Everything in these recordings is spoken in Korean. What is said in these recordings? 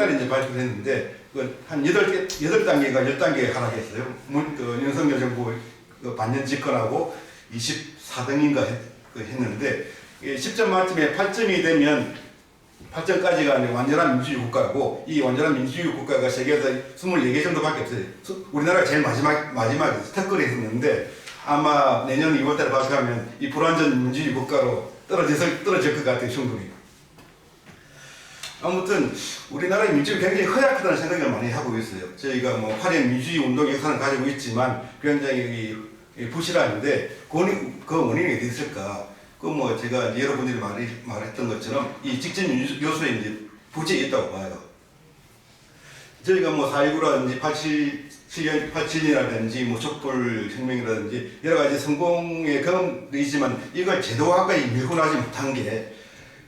5월달에 이제 발표를 했는데, 한 8단계가 10단계 하락했어요. 윤석열 정부 반년 집권하고 24등인가 했는데, 10점 만점에 8점이 되면 8점까지가 완전한 민주주의 국가고, 이 완전한 민주주의 국가가 세계에서 24개 정도밖에 없어요. 우리나라가 제일 마지막에 스탑거리 했었는데, 아마 내년 2월달에 발표하면 이 불완전 민주주의 국가로 떨어질 것 같아요, 충분히. 아무튼 우리나라의 민주주의가 굉장히 허약하다는 생각을 많이 하고 있어요. 저희가 뭐 화려한 민주주의 운동의 역사는 가지고 있지만 굉장히 부실한데, 그 원인이 어디 있을까? 뭐 제가 여러분들이 말했던 것처럼 이 직접 민주 요소에 이제 부재에 있다고 봐요. 저희가 뭐 4.19라든지 87년이라든지 뭐 촛불혁명이라든지 여러 가지 성공의 경험이지만 이걸 제도화까지 밀고 나지 못한 게,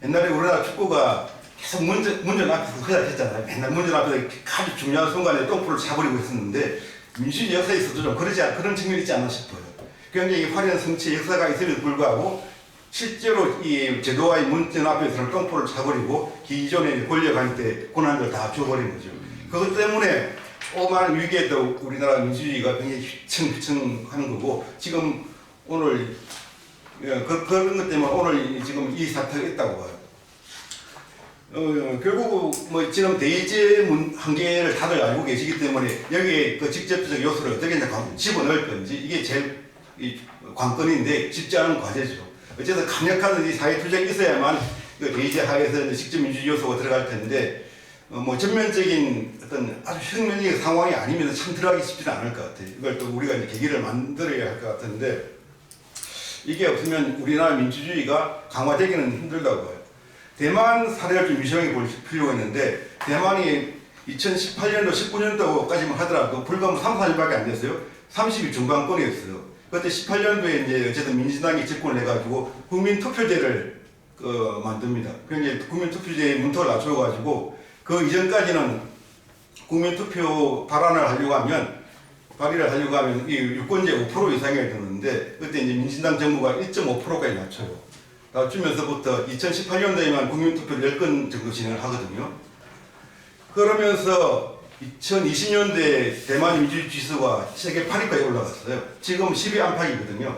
옛날에 우리나라 축구가 계속 문전 앞에서 허약했잖아요. 맨날 문전 앞에서 아주 중요한 순간에 똥불을 차버리고 있었는데, 민주주의 역사에 있어도 좀 그런 측면이 있지 않나 싶어요. 굉장히 화려한 성취의 역사가 있음에도 불구하고 실제로 이 제도와의 문전 앞에서는 똥불을 차버리고 기존의 권력한테 권한을 다 줘버린 거죠. 그것 때문에 조그마한 위기에도 우리나라 민주주의가 굉장히 휘청휘청하는 거고, 지금 오늘 그런 것 때문에 오늘 지금 이 사태가 있다고 봐요. 결국 뭐 지금 대의제 한계를 다들 알고 계시기 때문에 여기에 그 직접적 요소를 어떻게 집어넣을 건지, 이게 제일 관건인데 쉽지 않은 과제죠. 어쨌든 강력한 사회 투쟁이 있어야만 그 대의제 하에서 직접 민주주의 요소가 들어갈 텐데, 뭐 전면적인 어떤 아주 혁명적인 상황이 아니면 참 들어가기 쉽지는 않을 것 같아요. 이걸 또 우리가 이제 계기를 만들어야 할 것 같은데, 이게 없으면 우리나라 민주주의가 강화되기는 힘들다고 봐요. 대만 사례를 좀 유심하게 볼 필요가 있는데, 대만이 2018년도, 19년도까지만 하더라도 불과 3, 4년밖에 안 됐어요. 30위 중반권이었어요. 그때 18년도에 이제 어쨌든 민주당이 집권을 해가지고 국민투표제를 만듭니다. 굉장히 국민투표제의 문턱을 낮춰가지고, 그 이전까지는 국민투표 발의를 하려고 하면 이 유권자 5% 이상이어야 되는데, 그때 이제 민주당 정부가 1.5%까지 낮춰요. 낮추면서부터 2018년도에만 국민투표를 10건 정도 진행을 하거든요. 그러면서 2020년도에 대만 민주주의 지수가 세계 8위까지 올라갔어요. 지금 10위 안팎이거든요.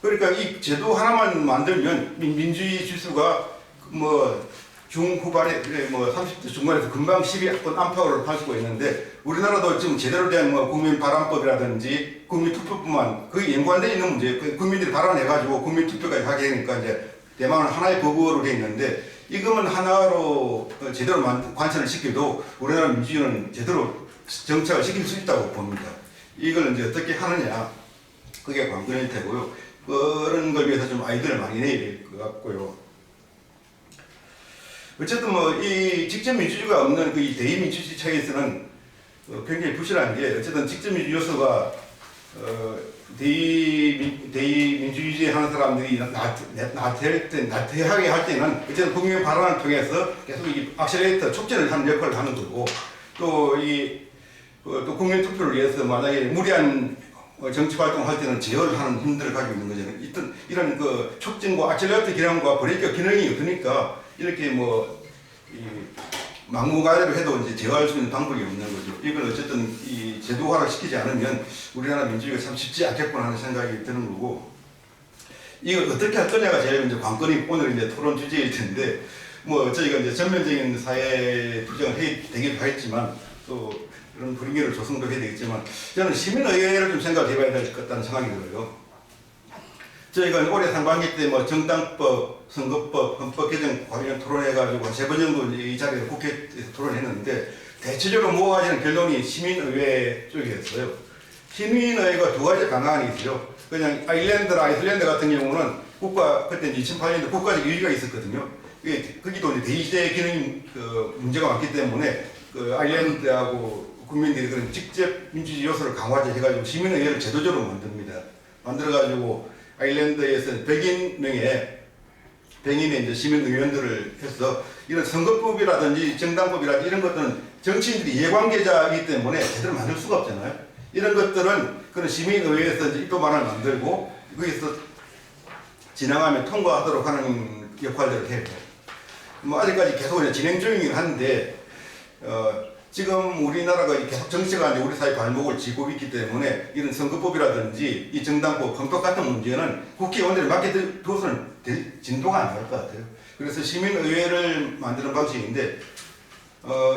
그러니까 이 제도 하나만 만들면 민주주의 지수가 뭐 중후반에 뭐 30대 중반에서 금방 10위권 안팎으로 갈 수가 있는데, 우리나라도 지금 제대로 된 뭐 국민발언법이라든지 국민투표뿐만 그게 연관되어 있는 문제, 국민들이 발언해가지고 국민투표까지 하게 되니까 이제 대만은 하나의 법으로 되어 있는데, 이것만 하나로 제대로 관철을 시켜도 우리나라 민주주의는 제대로 정착을 시킬 수 있다고 봅니다. 이걸 이제 어떻게 하느냐, 그게 관건일 테고요. 그런 걸 위해서 좀 아이디어를 많이 내야 될 것 같고요. 어쨌든 뭐 이 직접 민주주의가 없는 그 대의 민주주의 차이에서는 굉장히 부실한 게, 어쨌든 직접 민주 요소가 대의 민주주의 하는 사람들이 나태하게 할 때는 어쨌든 국민 발언을 통해서 계속 이 액셀레이터 촉진을 하는 역할을 하는 거고, 또 국민 투표를 위해서 만약에 무리한 정치 활동을 할 때는 제어를 하는 힘들을 가지고 있는 거잖아요. 이런 그 촉진과 액셀레이터 기능과 브레이크 기능이 없으니까 이렇게 뭐 막무가내로 해도 이제 제어할 수 있는 방법이 없는 거죠. 이걸 어쨌든 이 제도화를 시키지 않으면 우리나라 민주주의가 참 쉽지 않겠구나 하는 생각이 드는 거고, 이걸 어떻게 할 거냐가 제일 이제 관건이 오늘 이제 토론 주제일 텐데, 뭐 저희가 이제 전면적인 사회 투쟁을 되기도 했지만 또 그런 분위기를 조성도 해야 되겠지만, 저는 시민의회를 좀 생각해 봐야 될 것 같다는 생각이 들어요. 저희가 올해 상반기 때 뭐 정당법, 선거법, 헌법 개정 관련 토론해가지고 한 3번 정도 이 자리에서 국회에서 토론했는데, 대체적으로 모아지는 결론이 시민의회 쪽이었어요. 시민의회가 2가지 방안이 있어요. 그냥 아이슬란드 같은 경우는 그때 2008년도 국가적 위기가 있었거든요. 거기도 이제 대의제 기능 문제가 많기 때문에 그 아일랜드하고 국민들이 그런 직접 민주주의 요소를 강화해가지고 시민의회를 제도적으로 만들어가지고 아일랜드에서 100인의 이제 시민의원들을 해서 이런 선거법이라든지 정당법이라든지 이런 것들은 정치인들이 이해관계자이기 때문에 제대로 만들 수가 없잖아요. 이런 것들은 그런 시민의회에서 이제 입법안을 만들고 거기서 진행하면 통과하도록 하는 역할들을 해요. 뭐 아직까지 계속 진행 중이긴 한데, 지금 우리나라가 계속 정치가 이제 우리 사회 발목을 쥐고 있기 때문에 이런 선거법이라든지 이 정당법, 헌법 같은 문제는 국회의원들이 맡겨두고서는 될 진도가 안 나올 것 같아요. 그래서 시민의회를 만드는 방식인데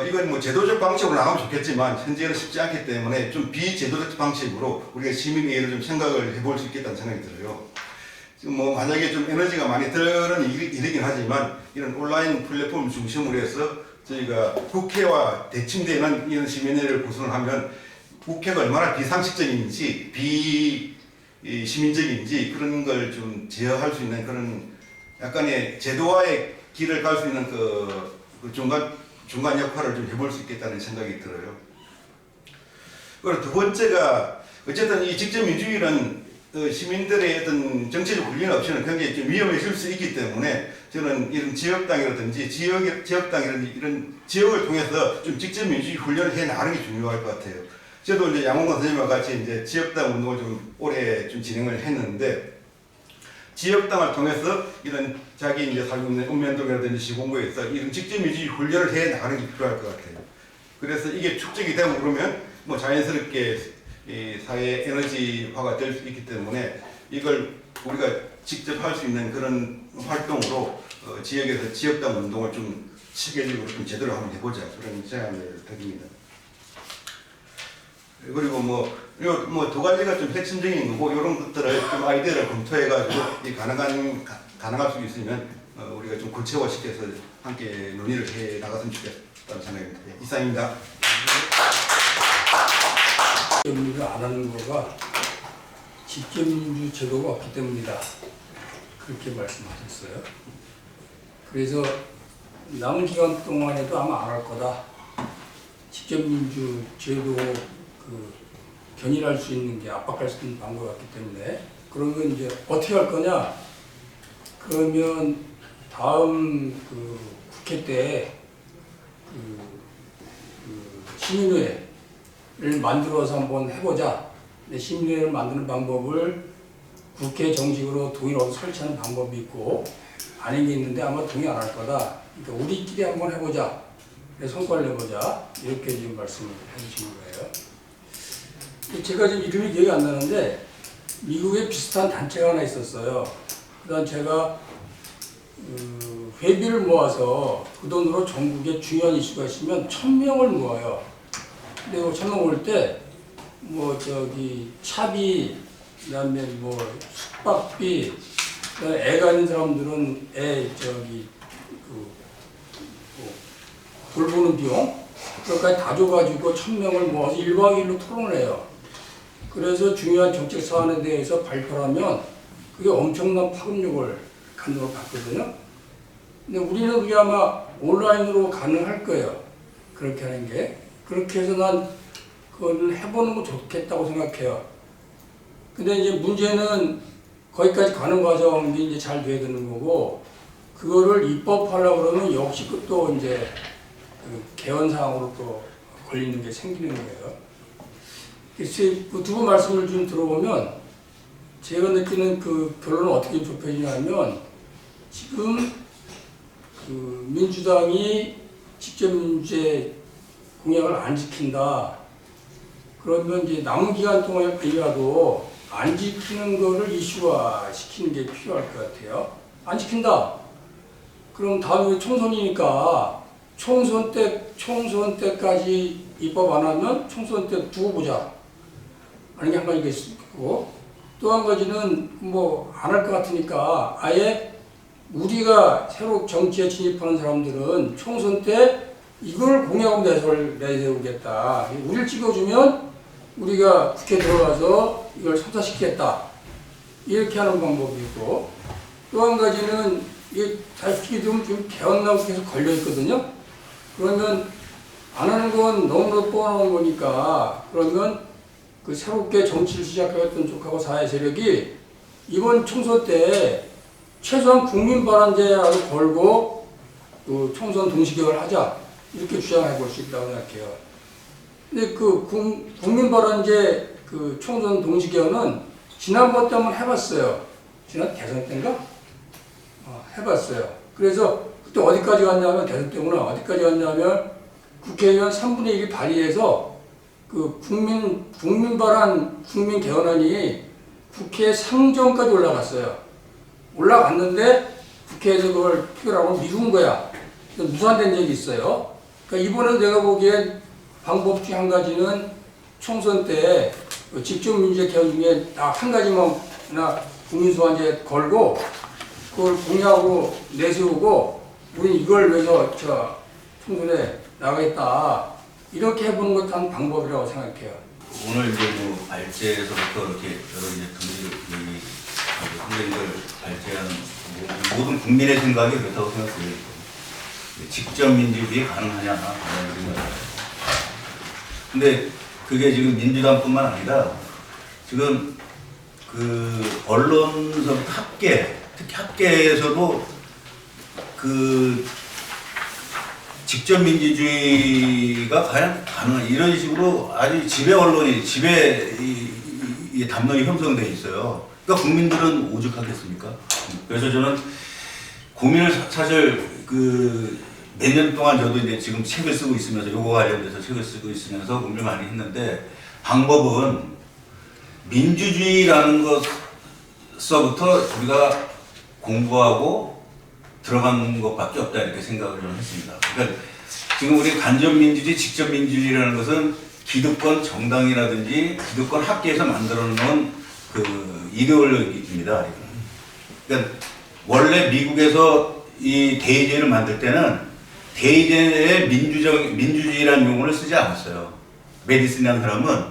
이건 뭐 제도적 방식으로 나가면 좋겠지만 현재는 쉽지 않기 때문에 좀 비제도적 방식으로 우리가 시민의회를 좀 생각을 해볼 수 있겠다는 생각이 들어요. 지금 뭐 만약에 좀 에너지가 많이 드는 일이긴 하지만 이런 온라인 플랫폼 중심으로 해서 저희가 국회와 대칭되는 이런 시민회를 구성을 하면 국회가 얼마나 비상식적인지 비시민적인지 그런 걸 좀 제어할 수 있는 그런 약간의 제도화의 길을 갈 수 있는 그 중간 역할을 좀 해볼 수 있겠다는 생각이 들어요. 그리고 두 번째가 어쨌든 이 직접민주주의는 시민들의 어떤 정치적 훈련 없이는 굉장히 좀 위험해질 수 있기 때문에 저는 이런 지역당이라든지 지역당 이런 지역을 통해서 좀 직접 민주주의 훈련을 해 나가는 게 중요할 것 같아요. 저도 이제 양홍건 선생님과 같이 이제 지역당 운동을 좀 오래 좀 진행을 했는데 지역당을 통해서 이런 자기 이제 살고 있는 읍면동이라든지 시공구에서 이런 직접 민주주의 훈련을 해 나가는 게 필요할 것 같아요. 그래서 이게 축적이 되고 그러면 뭐 자연스럽게 이 사회 에너지화가 될 수 있기 때문에 이걸 우리가 직접 할 수 있는 그런 활동으로 지역에서 지역당 운동을 좀 체계적으로 좀 제대로 한번 해보자 그런 제안을 드립니다. 그리고 뭐 두 가지가 좀 핵심적인 거고 이런 것들을 좀 아이디어를 검토해가지고 가능할 수 있으면 우리가 좀 구체화시켜서 함께 논의를 해 나갔으면 좋겠다는 생각입니다. 이상입니다. 직접민주를 안 하는 거가 직접민주 제도가 없기 때문이다. 그렇게 말씀하셨어요. 그래서 남은 기간 동안에도 아마 안 할 거다. 직접민주 제도 견인할 수 있는 게 압박할 수 있는 방법 같기 때문에 그러면 이제 어떻게 할 거냐? 그러면 다음 국회 때 시민회를 만들어서 한번 해보자. 근데 시민회를 만드는 방법을 국회 정식으로 동의로 설치하는 방법이 있고 아닌 게 있는데 아마 동의 안 할 거다. 그러니까 우리끼리 한번 해보자. 그래서 성과를 내보자. 이렇게 지금 말씀을 해주시는 거예요. 제가 지금 이름이 기억이 안 나는데 미국에 비슷한 단체가 하나 있었어요. 그다음 제가 회비를 모아서 그 돈으로 전국에 중요한 이슈가 있으면 1000명을 모아요. 근데 1000명 모을 때 뭐 차비, 그다음에 뭐 숙박비, 애가 있는 사람들은 돌보는 비용, 그것까지 다 줘가지고 1000명을 모아서 1박 2일로 토론을 해요. 그래서 중요한 정책 사안에 대해서 발표를 하면 그게 엄청난 파급력을 갖는 걸 봤거든요. 근데 우리는 그게 아마 온라인으로 가능할 거예요. 그렇게 하는 게. 그렇게 해서 난 그걸 해보는 거 좋겠다고 생각해요. 근데 이제 문제는 거기까지 가는 과정이 이제 잘 돼야 되는 거고, 그거를 입법하려고 그러면 역시 또 이제 개헌사항으로 또 걸리는 게 생기는 거예요. 그래서 그 두 분 말씀을 좀 들어보면 제가 느끼는 그 결론은 어떻게 좁혀지냐면 지금 민주당이 직접민주제 공약을 안 지킨다. 그러면 이제 남은 기간 동안이라도 안 지키는 거를 이슈화 시키는 게 필요할 것 같아요. 안 지킨다. 그럼 다음에 총선이니까 총선 때까지 입법 안 하면 총선 때 두고 보자. 하는 게 한 가지가 있고, 또 한 가지는 뭐 안 할 것 같으니까 아예 우리가 새로 정치에 진입하는 사람들은 총선 때 이걸 공약으로 내세우겠다. 우리를 찍어주면 우리가 국회 들어가서 이걸 성사시키겠다. 이렇게 하는 방법이 있고, 또 한 가지는 이게 다시 좀 개헌나고 계속 걸려있거든요. 그러면 안 하는 건 너무나 뻔한 거니까, 그러면 그 새롭게 정치를 시작하였던 쪽하고 사회 세력이 이번 총선 때 최소한 국민 발언제라도 걸고 그 총선 동시개혁을 하자. 이렇게 주장해 볼 수 있다고 생각해요. 근데 그 국민 발언제 그 총선 동시개혁은 지난번 때 한번 해봤어요. 지난 대선 때인가? 해봤어요. 그래서 그때 어디까지 갔냐면, 대선 때구나. 어디까지 갔냐면, 국회의원 3분의 1이 발의해서 그 국민 발안 국민 개헌안이 국회 상정까지 올라갔어요. 올라갔는데 국회에서 그걸 표결하고 미룬 거야. 무산된 적이 있어요. 그러니까 이번에 내가 보기엔 방법 중 한 가지는 총선 때 직접 민주제 개헌 중에 딱 한 가지만 국민소환제 걸고 그걸 공약으로 내세우고 우린 이걸 위해서 총선에 나가겠다 이렇게 해보는 것도 한 방법이라고 생각해요. 오늘 이제 뭐 발제에서부터 이렇게 여러 이제 분들이 선생님을 발제한 모든 국민의 생각이 그렇다고 생각해요. 직접 민주주의 가능하냐? 근데 그게 지금 민주당뿐만 아니라 지금 그 언론서부터 학계, 특히 학계에서도 그 직접 민주주의가 과연 가능한 이런 식으로 아주 지배 언론이 지배 이 담론이 형성돼 있어요. 그러니까 국민들은 오죽하겠습니까? 그래서 저는 고민을 사실 그 몇 년 동안 저도 이제 지금 책을 쓰고 있으면서 요거 관련돼서 책을 쓰고 있으면서 고민을 많이 했는데 방법은 민주주의라는 것서부터 우리가 공부하고 들어간 것밖에 없다 이렇게 생각을 좀 했습니다. 그러니까 지금 우리 간접 민주주의, 직접 민주주의라는 것은 기득권 정당이라든지 기득권 학계에서 만들어 놓은 그 이데올로기입니다. 그러니까 원래 미국에서 이 대의제를 만들 때는 대의제에 민주주의라는 용어를 쓰지 않았어요. 메디슨이라는 사람은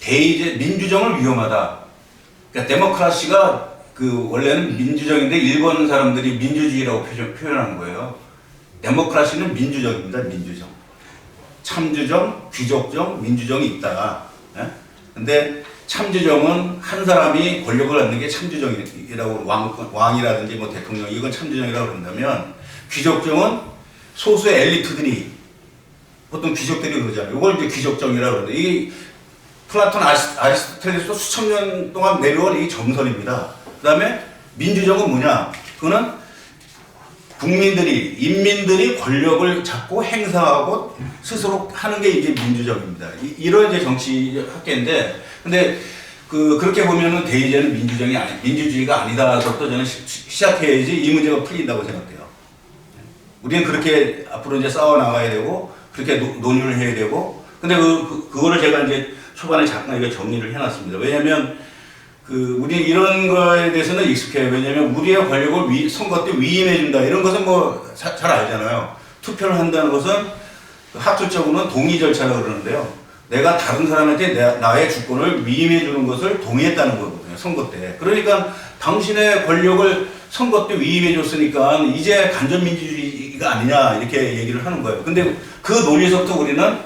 대의제 민주정을 위험하다. 그러니까 데모크라시가 그 원래는 민주정인데 일본 사람들이 민주주의라고 표현한 거예요. 데모크라시는 민주정입니다. 민주정. 참주정, 귀족정, 민주정이 있다. 예? 근데 참주정은 한 사람이 권력을 갖는 게 참주정이라고 왕이라든지 뭐 대통령 이건 참주정이라고 그런다면 귀족정은 소수의 엘리트들이 보통 귀족들이 그러잖아요. 이걸 이제 귀족정이라고 그러는데 이 플라톤 아리스토텔레스도 수천 년 동안 내려온 이 정설입니다. 그 다음에 민주정은 뭐냐? 그거는 국민들이, 인민들이 권력을 잡고 행사하고 스스로 하는 게 이제 민주정입니다. 이런 이제 정치 학계인데, 근데 그렇게 보면은 대의제는 민주주의가 아니다서 또 저는 시작해야지 이 문제가 풀린다고 생각해요. 우리는 그렇게 앞으로 이제 싸워 나가야 되고, 그렇게 논의를 해야 되고, 근데 그거를 제가 이제 초반에 잠깐 이거 정리를 해놨습니다. 왜냐면, 우리 이런 거에 대해서는 익숙해요. 왜냐면 우리의 권력을 선거 때 위임해준다. 이런 것은 뭐 잘 알잖아요. 투표를 한다는 것은 학술적으로는 동의 절차라고 그러는데요. 내가 다른 사람한테 나의 주권을 위임해주는 것을 동의했다는 거거든요. 선거 때. 그러니까 당신의 권력을 선거 때 위임해줬으니까 이제 간접민주주의가 아니냐 이렇게 얘기를 하는 거예요. 근데 그 논리에서부터 우리는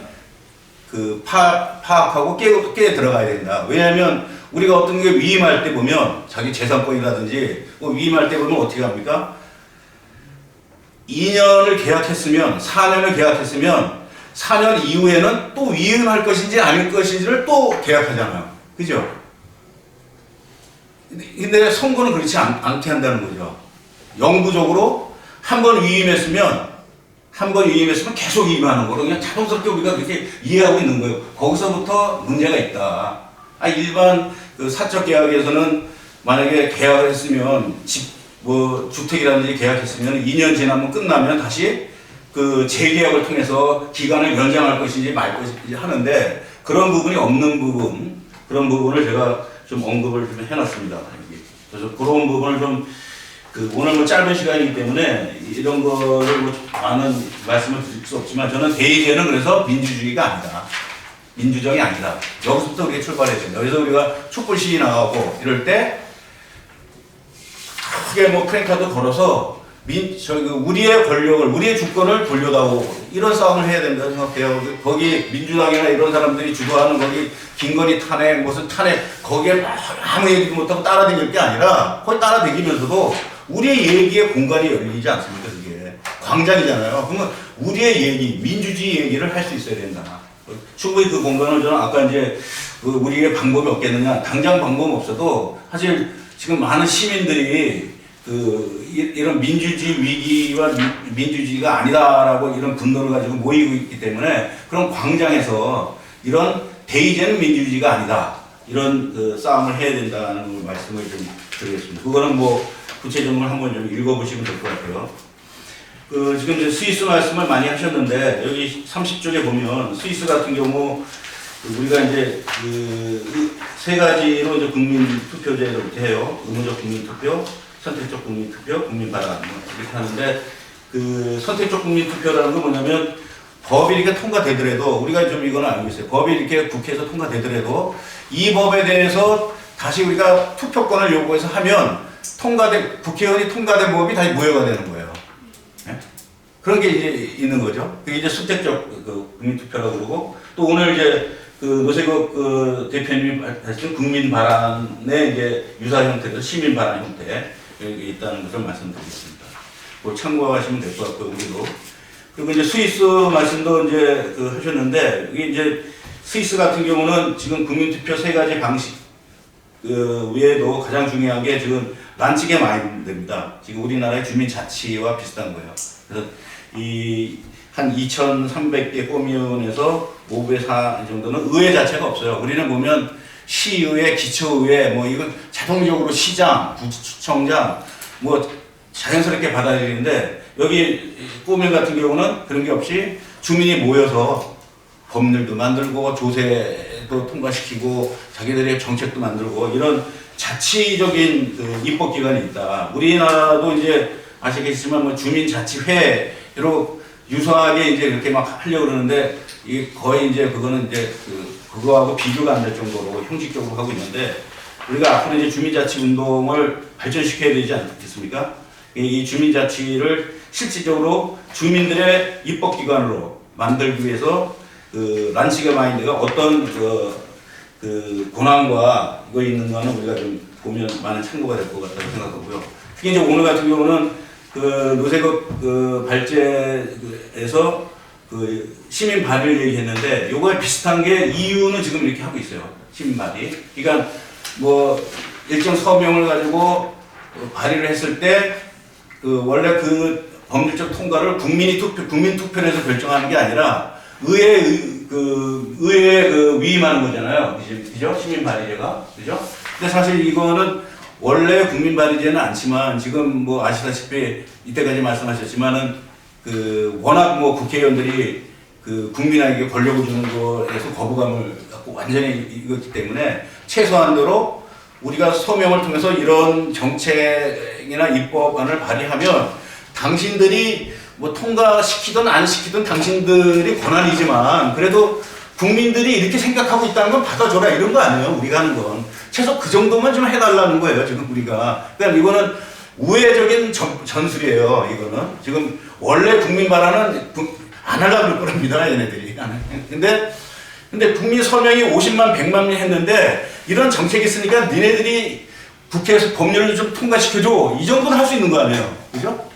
파악하고 깨 들어가야 된다. 왜냐하면 우리가 어떤 게 위임할 때 보면 자기 재산권이라든지 뭐 위임할 때 보면 어떻게 합니까? 2년을 계약했으면 4년을 계약했으면 4년 이후에는 또 위임할 것인지 아닐 것인지를 또 계약하잖아요. 그죠? 근데 선거는 그렇지 않게 한다는 거죠. 영구적으로 한 번 위임했으면 계속 위임하는 거로 그냥 자동스럽게 우리가 그렇게 이해하고 있는 거예요. 거기서부터 문제가 있다. 일반 사적 계약에서는 만약에 계약을 했으면 주택이라든지 계약했으면 2년 지나면 끝나면 다시 재계약을 통해서 기간을 연장할 것인지 말 것인지 하는데 그런 부분이 없는 그런 부분을 제가 좀 언급을 좀 해놨습니다. 그래서 그런 부분을 좀 오늘 뭐 짧은 시간이기 때문에 이런 거를 뭐 많은 말씀을 드릴 수 없지만 저는 대의제는 그래서 민주주의가 아니다. 민주정이 아니다. 여기서부터 우리가 출발해야 된다. 그래서 우리가 촛불 시위 나가고 이럴 때 크게 뭐 프랭카드 걸어서 우리의 권력을, 우리의 주권을 돌려다오고 이런 싸움을 해야 된다고 생각해요. 거기 민주당이나 이런 사람들이 주도하는 거기 김건희 탄핵, 무슨 탄핵 거기에 아무 얘기도 못하고 따라다닐 게 아니라 거기 따라다니면서도 우리의 얘기에 공간이 열리지 않습니까? 그게 광장이잖아요. 그러면 우리의 얘기, 민주주의 얘기를 할 수 있어야 된다. 충분히 그 공간을 저는 아까 이제 우리의 방법이 없겠느냐. 당장 방법은 없어도 사실 지금 많은 시민들이 이런 민주주의 위기와 민주주의가 아니다라고 이런 분노를 가지고 모이고 있기 때문에 그런 광장에서 이런 대의제는 민주주의가 아니다. 이런 싸움을 해야 된다는 말씀을 좀 드리겠습니다. 그거는 뭐 구체적으로 한번 좀 읽어보시면 될 것 같아요. 지금 이제 스위스 말씀을 많이 하셨는데 여기 30쪽에 보면 스위스 같은 경우 우리가 이제 세 가지로 이제 국민 투표제를 이렇게 해요. 의무적 국민 투표, 선택적 국민 투표, 국민 반환 이렇게 하는데 선택적 국민 투표라는 건 뭐냐면 법이 이렇게 통과되더라도 우리가 좀 이거는 알고 있어요. 법이 이렇게 국회에서 통과되더라도 이 법에 대해서 다시 우리가 투표권을 요구해서 하면 국회의원이 통과된 법이 다시 무효가 되는 거예요. 네? 그런 게 이제 있는 거죠. 그게 이제 선택적 국민투표라고 그러고 또 오늘 이제 노세국 대표님이 말씀하신 국민 반환의 이제 유사 형태도 시민 반환 형태에 있다는 것을 말씀드리겠습니다. 뭐 참고하시면 될 것 같고요, 우리도. 그리고 이제 스위스 말씀도 이제 하셨는데 이게 이제 스위스 같은 경우는 지금 국민투표 세 가지 방식 외에도 가장 중요한 게 지금 란치게 마인드입니다. 지금 우리나라의 주민자치와 비슷한 거예요. 그래서 한 2,300개 꼬미운에서 5배 4 정도는 의회 자체가 없어요. 우리는 보면 시의회, 기초의회, 뭐 이건 자동적으로 시장, 구청장, 뭐 자연스럽게 받아들이는데 여기 꼬밀 같은 경우는 그런 게 없이 주민이 모여서 법률도 만들고 조세도 통과시키고 자기들의 정책도 만들고 이런 자치적인 입법기관이 있다. 우리나라도 이제 아시겠지만 뭐 주민자치회로 유사하게 이제 이렇게 막 하려고 그러는데 이게 거의 이제 그거는 이제 그거하고 비교가 안 될 정도로 형식적으로 하고 있는데 우리가 앞으로 이제 주민자치 운동을 발전시켜야 되지 않겠습니까? 이 주민자치를 실질적으로 주민들의 입법기관으로 만들기 위해서 란치게 마인드가 어떤 고난과 이거 있는 거는 우리가 좀 보면 많은 참고가 될 것 같다고 생각하고요. 특히 이제 오늘 같은 경우는 노세국 발제에서 시민 발의를 얘기했는데 요거에 비슷한 게 EU는 지금 이렇게 하고 있어요. 시민 발의. 그러니까 뭐 일정 서명을 가지고 발의를 했을 때 원래 법률적 통과를 국민 투표를 해서 결정하는 게 아니라 의회에 위임하는 거잖아요. 그죠? 시민 발의제가. 그죠? 근데 사실 이거는 원래 국민 발의제는 않지만 지금 뭐 아시다시피 이때까지 말씀하셨지만은 워낙 뭐 국회의원들이 국민에게 권력을 주는 거에서 거부감을 갖고 완전히 이겼기 때문에 최소한도로 우리가 서명을 통해서 이런 정책이나 입법안을 발의하면 당신들이 뭐 통과시키든 안 시키든 당신들이 권한이지만 그래도 국민들이 이렇게 생각하고 있다는 건 받아줘라 이런 거 아니에요. 우리가 하는 건. 최소 그 정도만 좀 해달라는 거예요. 지금 우리가. 그러니까 이거는 우회적인 전술이에요. 이거는. 지금 원래 국민 발언은 안 하려고 그럴 겁니다. 얘네들이. 근데 국민 서명이 50만 100만 명 했는데 이런 정책이 있으니까 니네들이 국회에서 법률을 좀 통과시켜줘. 이 정도는 할 수 있는 거 아니에요. 그죠?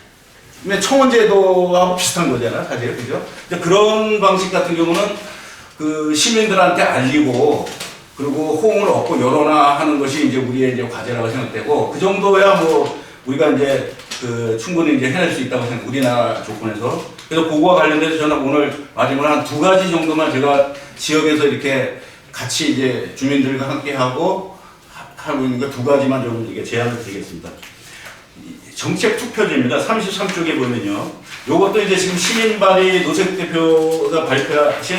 청원제도하고 비슷한 거잖아요. 사실. 그죠? 근데 그런 방식 같은 경우는 시민들한테 알리고 그리고 호응을 얻고 여론화하는 것이 이제 우리의 이제 과제라고 생각되고 그 정도야 뭐 우리가 이제 충분히 이제 해낼 수 있다고 생각. 우리나라 조건에서. 그래서 그거와 관련돼서 저는 오늘 마지막으로 한 2가지 정도만 제가 지역에서 이렇게 같이 이제 주민들과 함께 하고 있는 거 2가지만 좀 이게 제안을 드리겠습니다. 정책 투표제입니다. 33쪽에 보면요. 요것도 이제 지금 시민발의 노세국 대표가 발표하신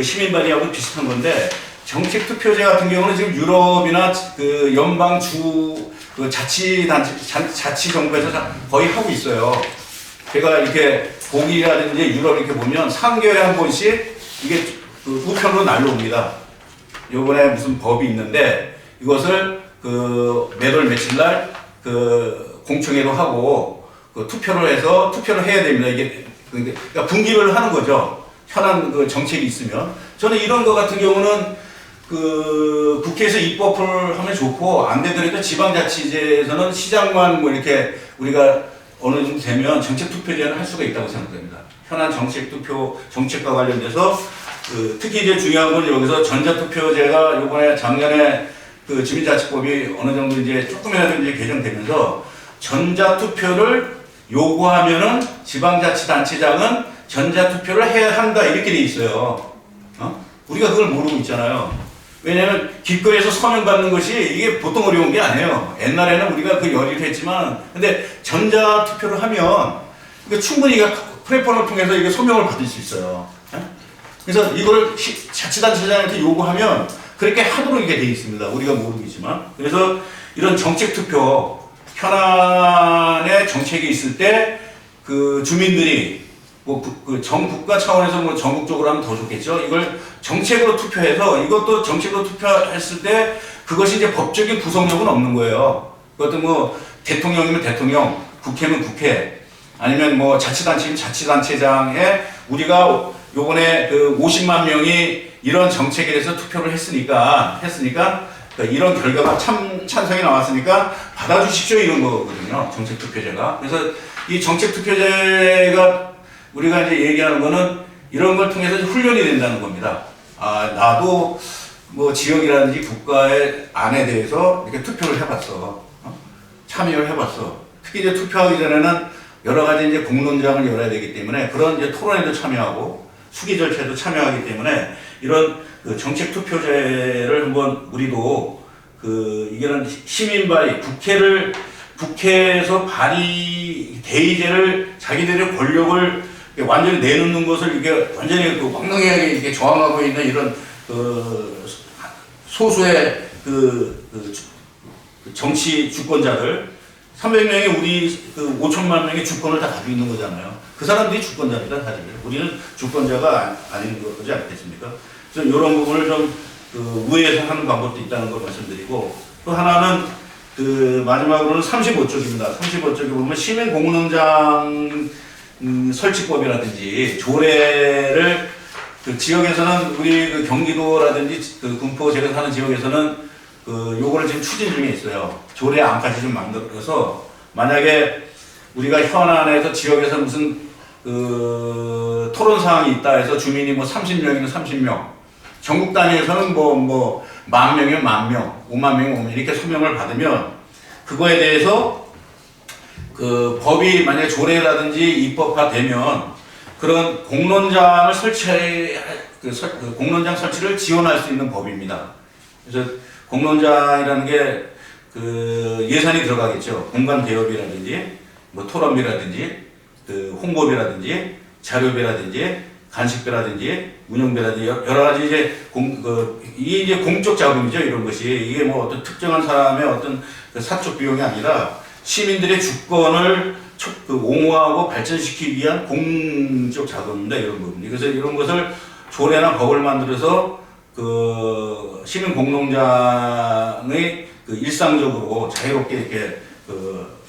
시민 발의하고 비슷한 건데 정책 투표제 같은 경우는 지금 유럽이나 연방주 자치 정부에서 거의 하고 있어요. 제가 이렇게 독일이라든지 유럽 이렇게 보면 3개월에 한 번씩 이게 우편으로 날라옵니다. 요번에 무슨 법이 있는데 이것을 매월 며칠 날 공청회도 하고 투표를 해서 투표를 해야 됩니다. 이게 그러니까 분기를 하는 거죠. 현안 정책이 있으면 저는 이런 거 같은 경우는 국회에서 입법을 하면 좋고 안 되더라도 지방자치제에서는 시장만 뭐 이렇게 우리가 어느 정도 되면 정책 투표제는 할 수가 있다고 생각됩니다. 현안 정책 투표 정책과 관련돼서 특히 이제 중요한 건 여기서 전자투표제가 이번에 작년에 주민자치법이 어느 정도 이제 조금이라도 이제 개정되면서 전자투표를 요구하면은 지방자치단체장은 전자투표를 해야 한다 이렇게 돼 있어요. 우리가 그걸 모르고 있잖아요. 왜냐하면 길거리에서 서명 받는 것이 이게 보통 어려운 게 아니에요. 옛날에는 우리가 그 열의를 했지만, 근데 전자투표를 하면 이게 충분히 프레폰을 통해서 이게 서명을 받을 수 있어요. 그래서 이걸 자치단체장한테 요구하면 그렇게 하도록 이게 돼 있습니다. 우리가 모르겠지만. 그래서 이런 정책투표, 현안의 정책이 있을 때 그 주민들이 그 정국가 차원에서 뭐 전국적으로 하면 더 좋겠죠. 이걸 정책으로 투표해서 이것도 정책으로 투표했을 때 그것이 이제 법적인 구속력은 없는 거예요. 그것도 뭐 대통령이면 대통령, 국회면 국회, 아니면 뭐 자치단체면 자치단체장에 우리가 요번에 그 50만 명이 이런 정책에 대해서 투표를 했으니까 이런 결과가 찬성이 나왔으니까 받아주십시오 이런 거거든요. 정책투표제가. 그래서 이 정책투표제가 우리가 이제 얘기하는 거는 이런 걸 통해서 훈련이 된다는 겁니다. 나도 뭐 지역이라든지 국가의 안에 대해서 이렇게 투표를 해봤어. 참여를 해봤어. 특히 이제 투표하기 전에는 여러 가지 이제 공론장을 열어야 되기 때문에 그런 이제 토론에도 참여하고 수기 절차에도 참여하기 때문에 이런 그 정책 투표제를 한번 우리도 이게는 시민 발의 국회에서 대의제를 자기들의 권력을 완전히 내놓는 것을 이게 완전히 왕능하게 이렇게 저항하고 있는 이런 소수의 정치 주권자들 300명의 우리 5천만 명의 주권을 다 가지고 있는 거잖아요. 그 사람들이 주권자입니다, 사실. 우리는 주권자가 아닌 거지 않겠습니까? 그래서 이런 부분을 좀 우회해서 하는 방법도 있다는 걸 말씀드리고, 또 하나는 마지막으로는 35쪽입니다. 35쪽에 보면 시민공론장 설치법이라든지 조례를 지역에서는 우리 경기도라든지 군포 제가 사는 지역에서는 요거를 지금 추진 중에 있어요. 조례 안까지 좀 만들어서 만약에 우리가 현안에서 지역에서 무슨 토론 사항이 있다 해서 주민이 뭐 30명이면 30명, 전국 단위에서는 뭐 10,000명이면 10,000명, 50,000명이면 50,000명 이렇게 서명을 받으면 그거에 대해서 법이 만약에 조례라든지 입법화되면 그런 공론장을 공론장 설치를 지원할 수 있는 법입니다. 그래서 공론장이라는 게 예산이 들어가겠죠. 공간 대여비라든지 뭐 토론비라든지 홍보비라든지 자료비라든지 간식비라든지 운영비라든지 여러 가지 이제 이게 이제 공적 자금이죠. 이런 것이 이게 뭐 어떤 특정한 사람의 어떤 사적 비용이 아니라 시민들의 주권을 옹호하고 발전시키기 위한 공적 자금입니다. 이런 부분이. 그래서 이런 것을 조례나 법을 만들어서 시민 공론장의 일상적으로 자유롭게 이렇게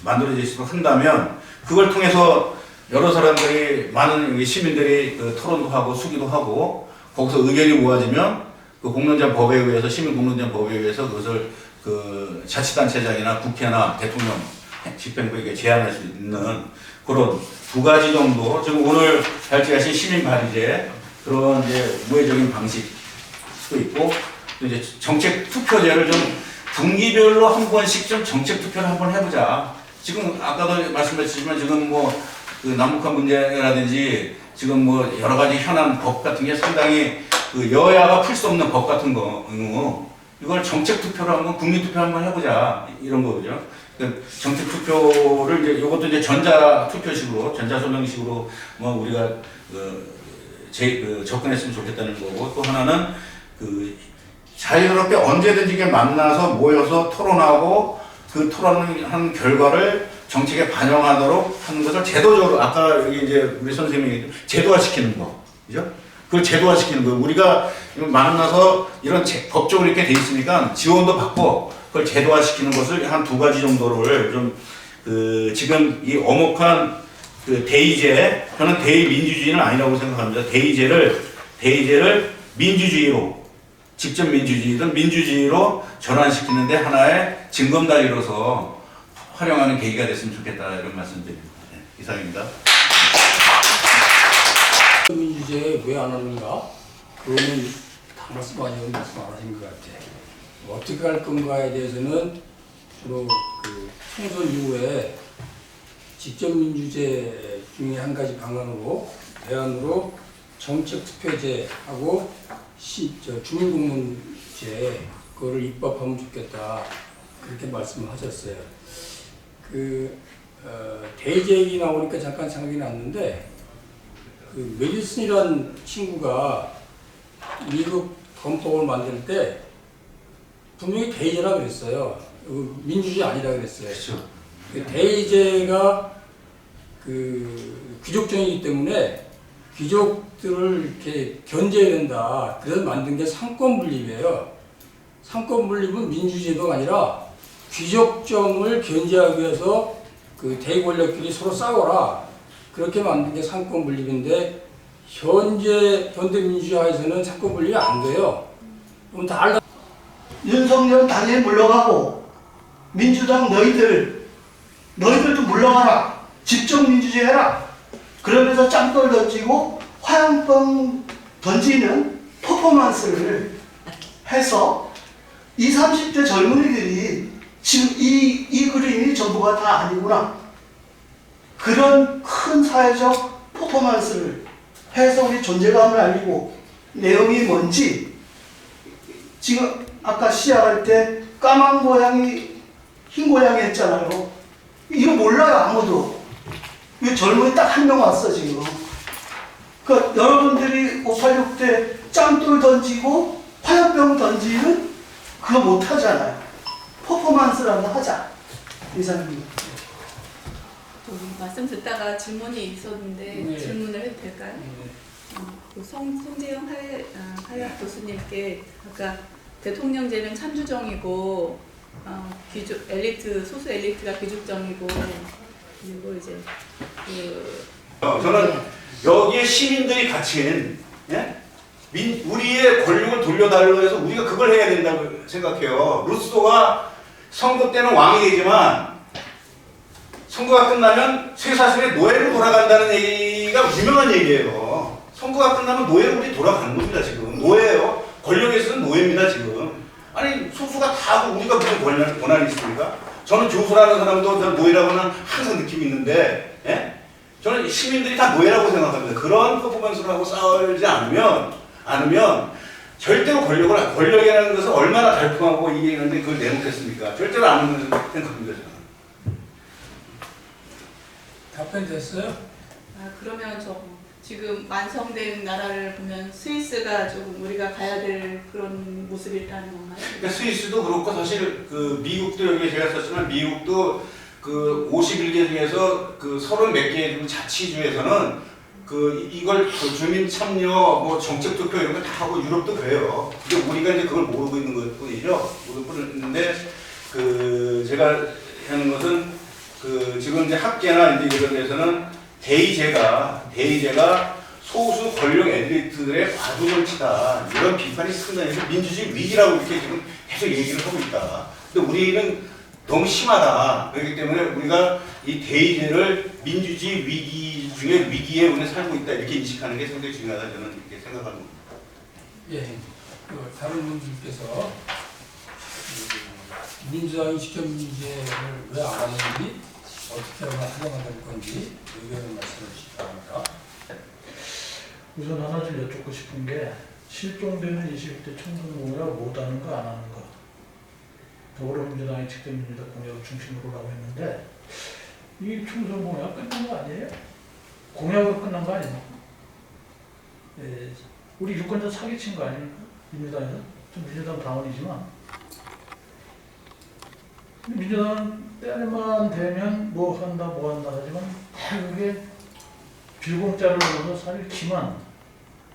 만들어져 있도록 한다면 그걸 통해서 여러 사람들이 많은 시민들이 토론도 하고 수기도 하고 거기서 의견이 모아지면 공론장 법에 의해서 시민 공론장 법에 의해서 그것을 자치단체장이나 국회나 대통령 집행부에게 제안할 수 있는 그런 두 가지 정도 지금 오늘 발제하신 시민 발의제 그런 이제 우회적인 방식도 있고 또 이제 정책 투표제를 좀 분기별로 한 번씩 좀 정책 투표를 한번 해보자. 지금 아까도 말씀하셨지만 지금 뭐 남북한 문제라든지 지금 뭐 여러 가지 현안 법 같은 게 상당히 여야가 풀 수 없는 법 같은 거 이걸 정책 투표로 한번 국민 투표 한번 해보자 이런 거죠. 정책 투표를 이제 이것도 이제 전자 투표식으로 전자 서명식으로 뭐 우리가 접근했으면 좋겠다는 거고 또 하나는 자유롭게 언제든지 만나서 모여서 토론하고 그 토론한 결과를 정책에 반영하도록 하는 것을 제도적으로 아까 여기 이제 우리 선생님이 제도화시키는 거, 그죠? 그걸 제도화시키는 거. 우리가 만나서 이런 법적으로 이렇게 돼 있으니까 지원도 받고 그걸 제도화시키는 것을 한 2가지 정도를 좀 지금 이 엄혹한 대의제, 저는 대의 민주주의는 아니라고 생각합니다. 대의제를 민주주의로 직접 민주주의든 민주주의로 전환시키는데 하나의 징검다리로서 활용하는 계기가 됐으면 좋겠다 이런 말씀드립니다. 네, 이상입니다. 민주주의에 왜 안 하는가? 그거는 다 말씀 안 하신 것 같아. 어떻게 할 건가에 대해서는 주로 그 총선 이후에 직접민주제 중에 한 가지 방안으로 대안으로 정책투표제하고 주민공무제 그거를 입법하면 좋겠다 그렇게 말씀하셨어요. 대의제 얘기 나오니까 잠깐 생각이 났는데 그 메디슨이라는 친구가 미국 헌법을 만들 때 분명히 대의제라 그랬어요. 민주주의 아니라 그랬어요. 그렇죠. 대의제가 귀족정이기 때문에 귀족들을 이렇게 견제해야 된다. 그래서 만든 게 상권분립이에요. 상권분립은 민주제도가 아니라 귀족정을 견제하기 위해서 그 대권력끼리 서로 싸워라. 그렇게 만든 게 상권분립인데 현대민주화에서는 상권분립이 안 돼요. 그럼 다 윤석열 당연히 물러가고 민주당 너희들도 물러가라. 집정민주주의 해라. 그러면서 짱돌 던지고 화염병 던지는 퍼포먼스를 해서 20, 30대 젊은이들이 지금 이 그림이 전부가 다 아니구나. 그런 큰 사회적 퍼포먼스를 해서 우리 존재감을 알리고 내용이 뭔지 지금 아까 시작할 때 까만 고양이 흰 고양이 했잖아요. 이거 몰라요 아무도. 이 젊은이 딱 한 명 왔어 지금. 그 여러분들이 586 때 짱돌 던지고 화염병 던지는 그거 못 하잖아요. 퍼포먼스라도 하자. 이사님. 말씀 듣다가 질문이 있었는데 네. 질문을 해도 될까요? 송재영 하야 교수님께 아까 대통령제는 참주정이고 귀족 엘리트 소수 엘리트가 귀족정이고 그리고 이제 저는 여기에 시민들이 갇힌 우리의 권력을 돌려달라고 해서 우리가 그걸 해야 된다고 생각해요. 루소가 선거 때는 왕이 되지만 선거가 끝나면 쇠사슬의 노예로 돌아간다는 얘기가 유명한 얘기예요. 선거가 끝나면 노예로 우리 돌아가는 겁니다. 지금 노예예요. 권력에서는 노예입니다. 지금. 아니 소수가 다 하고 우리가 무슨 권한이 있습니까? 저는 교수라는 사람도 노예라고는 항상 느낌이 있는데 저는 시민들이 다 노예라고 생각합니다. 그런 퍼포먼스를 하고 싸우지 않으면 절대로 권력이라는 것은 얼마나 달콤하고 이게 있는데 그걸 내놓겠습니까? 절대로 안 하는 생각합니다. 저는. 답변 됐어요? 그러면 지금 완성된 나라를 보면 스위스가 조금 우리가 가야 될 그런 모습이라는 건가요? 그러니까 스위스도 그렇고 사실 그 미국도 여기 제가 썼지만 미국도 그 51개 중에서 그 30몇 개 자치주에서는 이걸 주민 참여 뭐 정책 투표 이런 거 다 하고 유럽도 그래요. 근데 우리가 이제 그걸 모르고 있는 것 뿐이죠. 모르고 있는데 제가 하는 것은 지금 이제 학계나 이제 이런 데서는 대의제가 소수 권력 엘리트들의 과도를 치다 이런 비판이 상당히 민주주의 위기라고 이렇게 지금 계속 얘기를 하고 있다. 근데 우리는 너무 심하다. 그렇기 때문에 우리가 이 대의제를 민주주의 위기 중에 위기에 우리가 살고 있다 이렇게 인식하는 게 상당히 중요하다 저는 이렇게 생각합니다. 예. 다른 분들께서 민주당이 직접민주제를 왜 안 하는지 어떻게 하면 활용해야 될 건지 의견을 말씀해 주시기 바랍니다. 우선 하나 좀 여쭙고 싶은 게 실종되는 21대 총선공약 못하는 거 안 하는 거. 더불어민주당이 직접민주당 공약을 중심으로 하고 있는데 이 총선공약 끝난 거 아니에요? 공약으로 끝난 거 아닙니까? 우리 유권자 사기친 거 아닙니까? 민주당에서? 좀 민주당 당원이지만 민주당은 때만 되면 뭐 한다 하지만 다 그게 빌공짜를 넣어서 살기만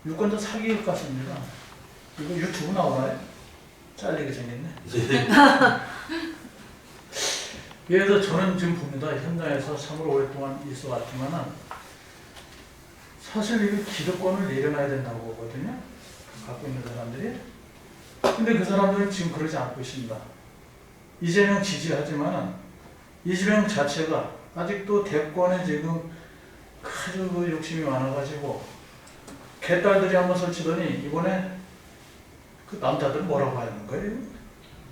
유권자 사기일 것 같습니다. 이거 유튜브 나오나요? 잘리게 생겼네. 예를 들어 저는 지금 봅니다. 현장에서 3월 5일 동안 있어 왔지만은 사실 이거 기득권을 내려놔야 된다고 보거든요. 갖고 있는 사람들이. 근데 그 사람들은 지금 그러지 않고 있습니다. 이재명 지지하지만은 이재명 자체가 아직도 대권에 지금 아주 욕심이 많아가지고 개딸들이 한번 설치더니 이번에 그 남자들 뭐라고 하는 거예요?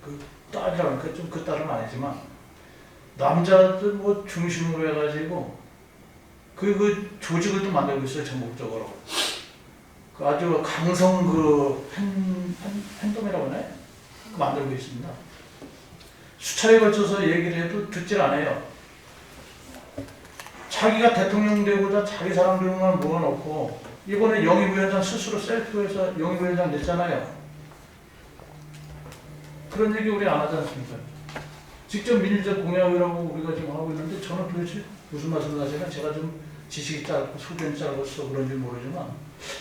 그 딸이라는 그 딸은 아니지만 남자들 뭐 중심으로 해가지고 그 조직을 또 만들고 있어요. 전국적으로. 그 아주 강성 팬덤이라고 하나요? 그 만들고 있습니다. 수차례 걸쳐서 얘기를 해도 듣질 않아요. 자기가 대통령 되고자 자기 사람들만 모아놓고 이번에 영입위원장 스스로 셀프에서 영입위원장 냈잖아요. 그런 얘기 우리 안 하지 않습니까? 직접 민주적 공약이라고 우리가 지금 하고 있는데 저는 도대체 무슨 말씀을 하시나 제가 좀 지식이 짧고 소견이 짧아서 그런지 모르지만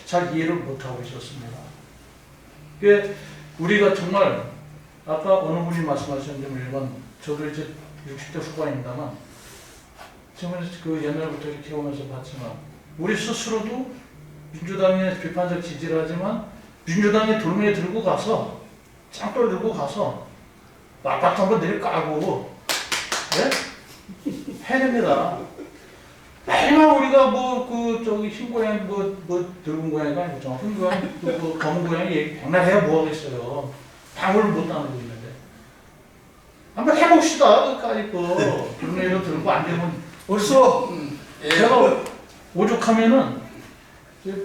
잘 이해를 못하고 있었습니다. 그게 우리가 정말 아까 어느 분이 말씀하셨는데 물론 저도 이제 60대 후반입니다만 정말 그 옛날부터 이렇게 오면서 봤지만 우리 스스로도 민주당의 비판적 지지를 하지만 민주당의 돌멩이 들고 가서 짱돌 들고 가서 막바트 한번 내려까고 네? 해냅니다. 매일만 우리가 흰 고양이 늙은 고양이가 아니고 흰 고양이 검은 고양이 얘기 백날 해야 뭐하겠어요. 방울을 못 나누고 있는데 한번 해봅시다. 그까짓 거 돌멩이로 들고 안 되면 벌써 제가 오죽하면은 이거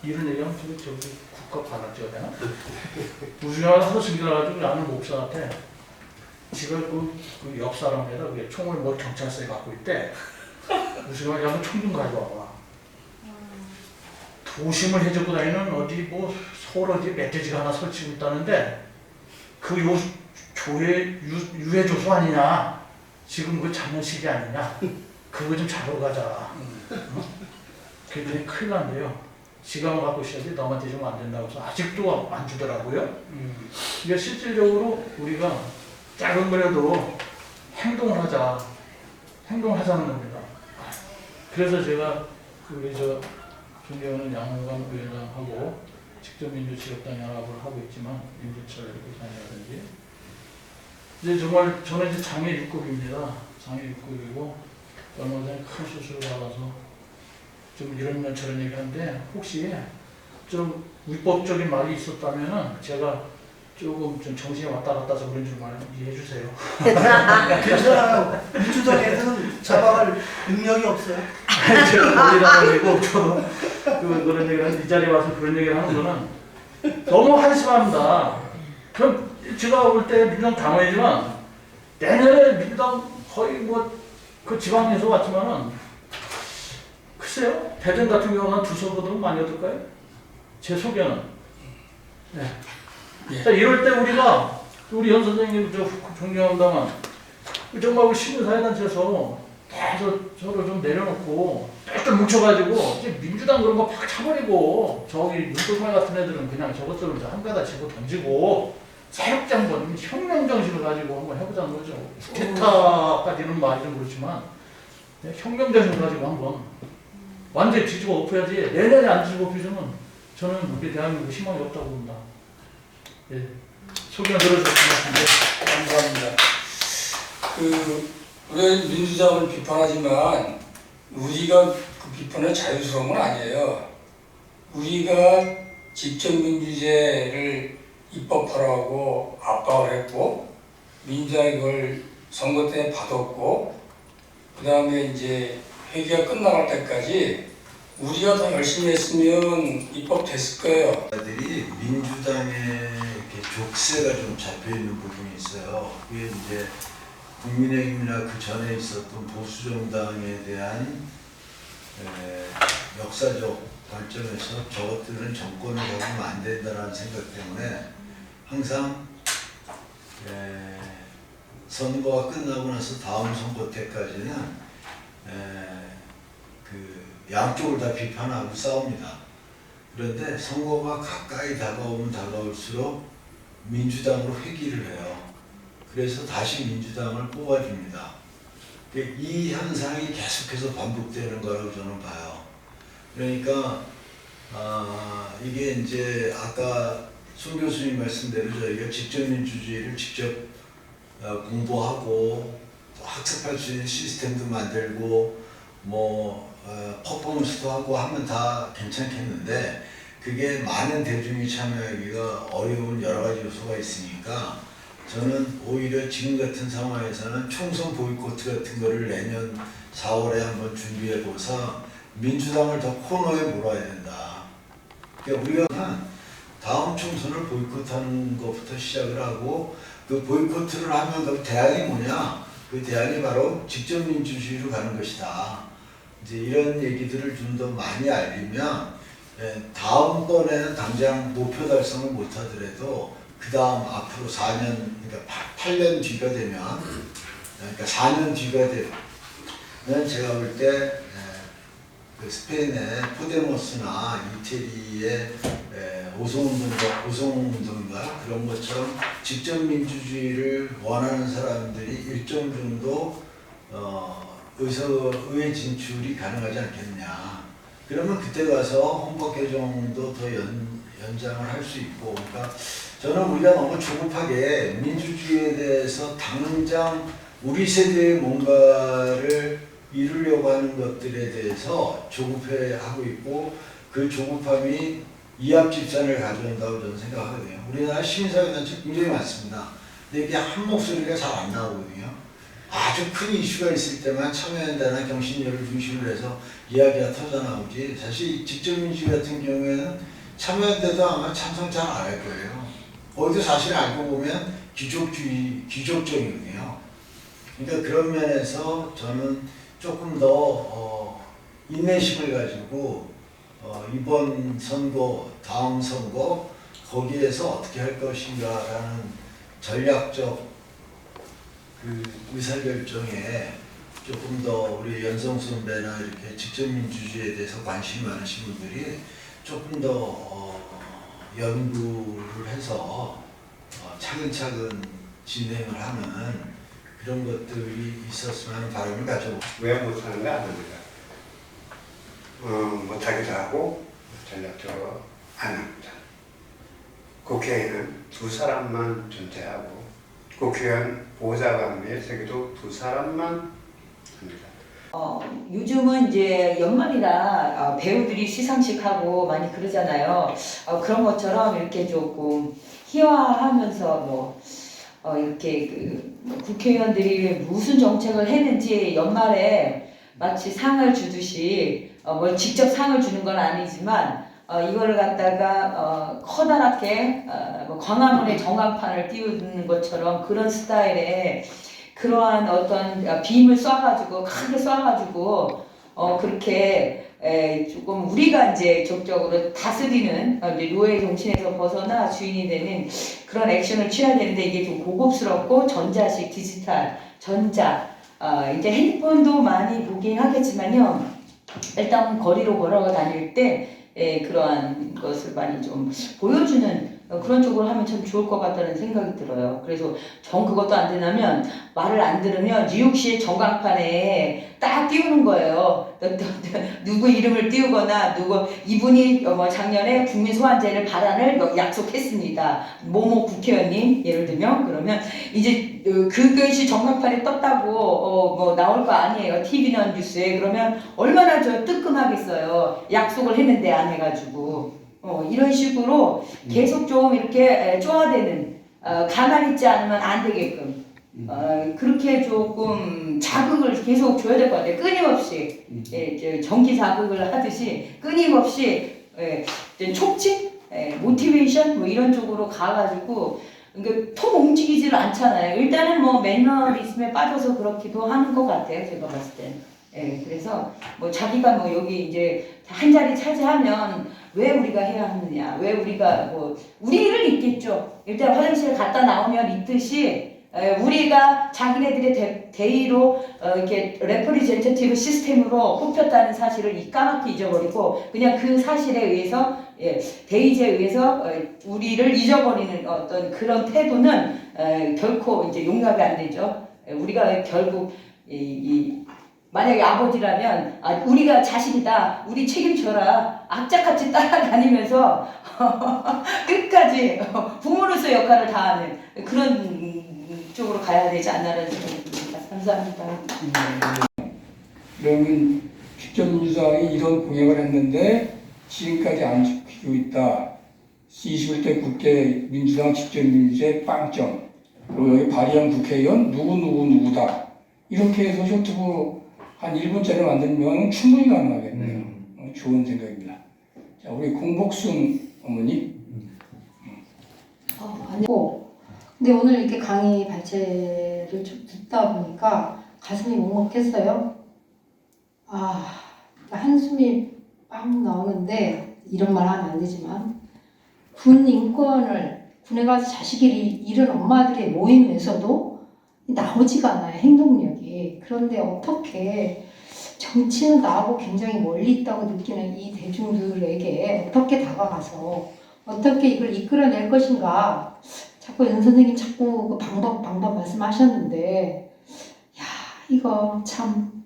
이런 얘기하면 저기 국가 반환 찍어야 되나? 우승을 하도 숨겨가지고 나는 목사한테 지가 그 옆 사람에다 총을 뭐 경찰서에 갖고 있대. 우승을 하면 총 좀 가져와봐. 도심을 해주고 다니는 어디 뭐 서울 어디 멧돼지가 하나 설치고 있다는데 그 유해 조소 아니냐? 지금 그 잡는 시기 아니냐? 그거 좀 잡으러 가자. 그랬더니 큰일 난대요. 지갑을 갖고 있어야지 너한테 주면 안 된다고 해서 아직도 안 주더라고요. 이게 실질적으로 우리가 작은 거라도 행동을 하자는 겁니다. 그래서 제가 존경하는 양호관 위원장하고 직접 민주지역당 연합을 하고 있지만 민주철 부산이라든지 이제 정말 저는 이제 장애 6급입니다. 장애 6급이고 얼마 전에 큰 수술을 받아서 좀 이런 저런 얘기하는데 혹시 좀 위법적인 말이 있었다면은 제가 조금 좀 정신이 왔다 갔다 해서 그런 줄 이해해 주세요. 괜찮아요. 민주당 애들은 잡아갈 능력이 없어요. 제가 머리다가 내고 저도 그런 얘기를 하는데 이 자리에 와서 그런 얘기를 하는 거는 너무 한심합니다. 그럼 제가 볼 때 민주당 당원이지만 내년에 민주당 거의 그 지방에서 왔지만은 글쎄요. 대전 같은 경우는 두 서거도 많이 얻을까요? 제 소견은. 네. 자, 이럴 때 우리 현 선생님 존경한다만 정말 시민사회단체에서 계속 서로 좀 내려놓고 똘똘 뭉쳐가지고 이제 민주당 그런 거 팍 차버리고 저기 눈돌말 같은 애들은 그냥 저것들을 이제 한 가닥 집어 던지고 새롭게 한번 혁명 정신을 가지고 한번 해보자는 거죠. 스테타까지는 말이 좀 그렇지만 혁명 정신을 가지고 한번 완전히 뒤집어 엎어야지 내년에 안 뒤집어 엎으면 저는 우리 대한민국 희망이 없다고 봅니다. 예. 소견 들어주신 것 같은데 감사합니다. 우리 민주당을 비판하지만 우리가 그 비판은 자유스러운 건 아니에요. 우리가 직접민주제를 입법하라고 압박을 했고 민주당이 그걸 선거 때 받았고 그 다음에 이제 회기가 끝나갈 때까지 우리가 더 열심히 했으면 입법됐을 거예요. 들이 민주당의 이렇게 족쇄가 좀 잡혀 있는 부분이 있어요. 그게 이제 국민의힘이나 그 전에 있었던 보수 정당에 대한 역사적 관점에서 저것들은 정권을 잡으면 안 된다는 생각 때문에 항상 선거가 끝나고 나서 다음 선거 때까지는 그 양쪽을 다 비판하고 싸웁니다. 그런데 선거가 가까이 다가오면 다가올수록 민주당으로 회귀를 해요. 그래서 다시 민주당을 뽑아줍니다. 이 현상이 계속해서 반복되는 거라고 저는 봐요. 그러니까 이게 이제 아까 손 교수님 말씀대로 저희가 직접민주주의를 직접 공부하고 학습할 수 있는 시스템도 만들고 퍼포먼스도 하고 하면 다 괜찮겠는데 그게 많은 대중이 참여하기가 어려운 여러 가지 요소가 있으니까 저는 오히려 지금 같은 상황에서는 총선 보이콧 같은 거를 내년 4월에 한번 준비해보서 민주당을 더 코너에 몰아야 된다. 그러니까 우리가 다음 총선을 보이콧하는 것부터 시작을 하고 그 보이콧을 하면 그 대안이 뭐냐? 그 대안이 바로 직접 민주주의로 가는 것이다. 이제 이런 얘기들을 좀 더 많이 알리면 다음번에는 당장 목표 달성을 못하더라도 그 다음 앞으로 4년, 그러니까 8년 뒤가 되면, 그러니까 4년 뒤가 되면 제가 볼 때 그 스페인의 포데모스나 이태리의 오송운동가 그런 것처럼 직접 민주주의를 원하는 사람들이 일정 정도 의회 진출이 가능하지 않겠냐. 그러면 그때 가서 헌법 개정도 더 연장을 할 수 있고, 그러니까 저는 우리가 너무 조급하게 민주주의에 대해서 당장 우리 세대의 뭔가를 이루려고 하는 것들에 대해서 조급해하고 있고 그 조급함이 이합집산을 가져온다고 저는 생각하거든요. 우리나라 시민사회단체 굉장히 많습니다. 근데 이게 한 목소리가 잘 안 나오거든요. 아주 큰 이슈가 있을 때만 참여연대나 경신녀를 중심으로 해서 이야기가 터져나오지 사실 직접민주주의 같은 경우에는 참여연대도 아마 참석 잘 안 할 거예요. 거기도 사실 알고 보면 귀족적이거든요. 그러니까 그런 면에서 저는 조금 더 인내심을 가지고 이번 선거, 다음 선거 거기에서 어떻게 할 것인가라는 전략적 그 의사결정에 조금 더 우리 연성수 선배나 이렇게 직접민주주의에 대해서 관심이 많으신 분들이 조금 더 연구를 해서 차근차근 진행을 하는 그런 것들이 있었으면 하는 바람을 가져봅니다. 왜 못하는가 안 합니다. 못하기도 하고 전략적으로 안 합니다. 국회에는 두 사람만 존재하고 국회의원 보좌관의 세계도 두 사람만 합니다. 요즘은 이제 연말이라 배우들이 시상식 하고 많이 그러잖아요. 그런 것처럼 이렇게 조금 희화하면서 이렇게 국회의원들이 무슨 정책을 했는지 연말에 마치 상을 주듯이 뭘 직접 상을 주는 건 아니지만 이거를 갖다가 커다랗게 광화문에 전광판을 띄우는 것처럼 그런 스타일의 그러한 어떤 빔을 쏴가지고 크게 쏴가지고 그렇게 조금 우리가 이제 적극적으로 다스리는 노예 정신에서 벗어나 주인이 되는 그런 액션을 취해야 되는데 이게 좀 고급스럽고 전자식 디지털 전자 이제 핸드폰도 많이 보긴 하겠지만요. 일단 거리로 걸어가 다닐 때 그러한 것을 많이 좀 보여주는 그런 쪽으로 하면 참 좋을 것 같다는 생각이 들어요. 그래서 그것도 안 되냐면 말을 안 들으면 뉴욕시의 전광판에 딱 띄우는 거예요. 누구 이름을 띄우거나 이분이 작년에 국민소환제를 발안을 약속했습니다. 모모 국회의원님 예를 들면 그러면 이제 그것이 전광판에 떴다고 나올 거 아니에요. TV나 뉴스에. 그러면 얼마나 저 뜨끔하겠어요. 약속을 했는데 안 해가지고. 이런 식으로 계속 좀 이렇게 쪼아대는 가만히 있지 않으면 안 되게끔 그렇게 조금 자극을 계속 줘야 될 것 같아요. 끊임없이 전기 자극을 하듯이 끊임없이 촉진, 모티베이션 이런 쪽으로 가가지고 통 움직이지를 않잖아요. 일단은 매너리즘에 빠져서 그렇기도 하는 것 같아요. 제가 봤을 때. 그래서 자기가 여기 이제 한 자리 차지하면 왜 우리가 해야 하느냐, 왜 우리가 우리 일은 있겠죠. 일단 화장실 갔다 나오면 있듯이 우리가 자기네들의 대의로 이렇게 레프리젠테티브 시스템으로 뽑혔다는 사실을 까맣게 잊어버리고 그냥 그 사실에 의해서 대의제에 의해서 우리를 잊어버리는 어떤 그런 태도는 결코 이제 용납이 안 되죠. 우리가 결국 만약에 아버지라면 우리가 자식이다 우리 책임져라 악착같이 따라다니면서 끝까지 부모로서 역할을 다하는 그런 쪽으로 가야 되지 않나라는 생각이 듭니다. 감사합니다. 그러면 직접민주당이 이런 공약을 했는데 지금까지 안 지키고 있다. 21대 국회 민주당 직접민주주의 빵점. 그리고 여기 발의한 국회의원 누구다 이렇게 해서 쇼트보 한 1분짜리 만들면 충분히 가능하겠네요. 좋은 생각입니다. 자, 우리 공복순 어머니. 아니고, 근데 오늘 이렇게 강의 발제를 좀 듣다 보니까 가슴이 먹먹했어요. 한숨이 빵 나오는데 이런 말 하면 안 되지만 군 인권을 군에 가서 자식이 잃은 엄마들의 모임에서도 나오지가 않아요, 행동력이. 그런데 어떻게 정치는 나하고 굉장히 멀리 있다고 느끼는 이 대중들에게 어떻게 다가가서 어떻게 이걸 이끌어낼 것인가. 자꾸 연 선생님 자꾸 그 방법 말씀하셨는데, 야, 이거 참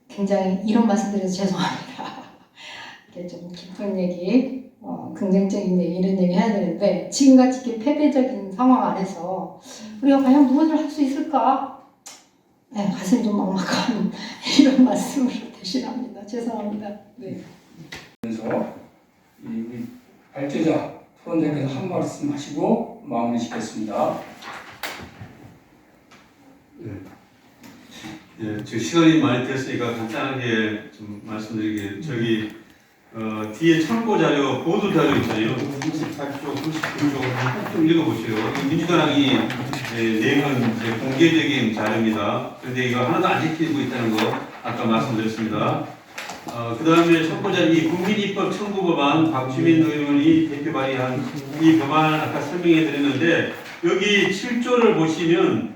굉장히 이런 말씀드려서 죄송합니다. 이렇게 좀 깊은 얘기, 긍정적인 얘기, 이런 얘기 해야 되는데, 지금같이 이렇게 패배적인 상황 안에서 우리가 과연 무엇을 할 수 있을까? 네, 가슴이 좀 막막한 이런 말씀으로 대신합니다. 죄송합니다. 네. 그래서 우리 발제자 토론자께서 한 말씀 하시고 마무리 짓겠습니다. 예, 지금 시간이 많이 됐으니까 간단하게 좀 말씀드리게 저기 뒤에 참고 자료, 보도 자료 있잖아요. 34쪽, 39쪽 좀 읽어보세요. 민주당이 내건 공개적인 자료입니다. 그런데 이거 하나도 안 지키고 있다는 거 아까 말씀드렸습니다. 그 다음에 첫 번째 이 국민입법 청구법안 박주민 의원이 대표 발의한 이 법안을 아까 설명해 드렸는데 여기 7조를 보시면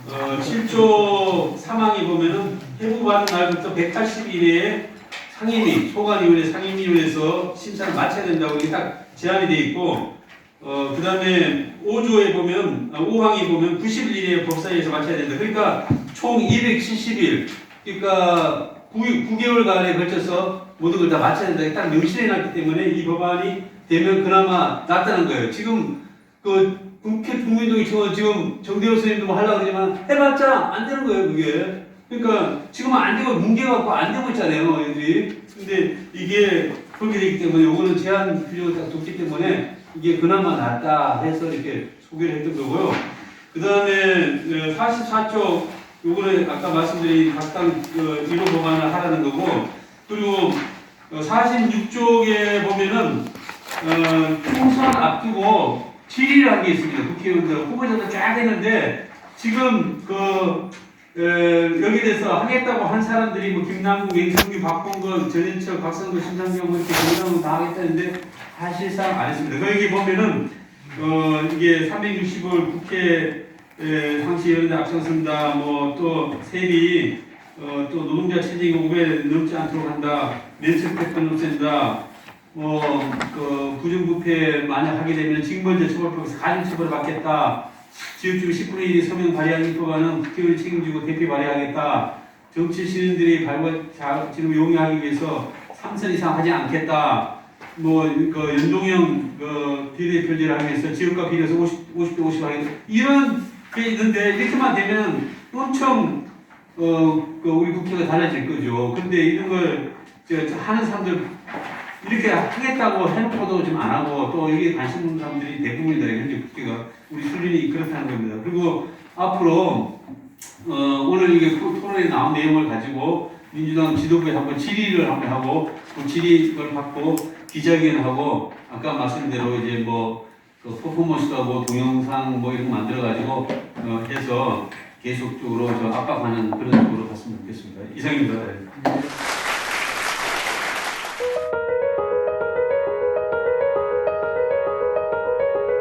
7조 3항에 보면은 해부받은 날부터 180일 이내에 상임위, 소관위원회 상임위원회에서 심사를 마쳐야 된다고 이게 딱 제한이 돼 있고 그 다음에 5조에 보면 5항에 보면 90일 이내에 법사위에서 마쳐야 된다. 그러니까 총 270일 그러니까 9개월간에 걸쳐서 모든 걸 다 마쳐야 된다. 딱 명시해 놨기 때문에 이 법안이 되면 그나마 낫다는 거예요. 지금 그 국회 국민동의 지금 정대호 선생님도 뭐 하려고 그러지만 해봤자 안 되는 거예요, 그게. 그러니까 지금은 안 되고 뭉개갖고 안 되고 있잖아요, 얘들이. 근데 이게 그렇게 되기 때문에 요거는 제한 규정을 딱 뒀기 때문에 이게 그나마 낫다 해서 이렇게 소개를 했던 거고요. 그 다음에 44조 요거는 아까 말씀드린 각당 1호 법안을 하라는 거고 그리고 46쪽에 보면은 총선 앞두고 질의를 한 게 있습니다. 국회의원들 후보자들 쫙 했는데 지금 여기에 대해서 하겠다고 한 사람들이 뭐 김남국, 윤석규, 박봉건, 전인철, 박성도, 신상경 뭐 이렇게 정당은 다 하겠다는데 사실상 안 했습니다. 거기 보면은 이게 360을 국회 상시 이런 데 앞장선다. 뭐 또 세비 또 노동자 최저임금 5배 넘지 않도록 한다. 면책특권 없앤다. 부정부패 만약 하게 되면 징벌적 처벌법에서 가중처벌을 받겠다. 지역주민 10분의 1이 서명 발의하는 법안은 국회의원이 책임지고 대표 발의하겠다. 정치 시민들이 지금 용이하기 위해서 3선 이상 하지 않겠다. 연동형 비례표제를 하면서 지역과 비례해서 50대 50 하겠다. 이런 게 있는데 이렇게만 되면 엄청 우리 국회가 달라질 거죠. 근데 이런 걸 하는 사람들 이렇게 하겠다고 해놓고도 좀 안 하고 또 여기에 관심 있는 사람들이 대부분이다. 현재 국회가 우리 수준이 그렇다는 겁니다. 그리고 앞으로 오늘 이게 토론에 나온 내용을 가지고 민주당 지도부에 한번 질의를 한번 하고 그 질의를 받고 기자회견하고 아까 말씀드린 대로 이제 퍼포먼스도 하고 동영상 이런 거 만들어 가지고 해서 계속적으로 압박하는 그런 쪽으로 갔으면 좋겠습니다. 이상입니다.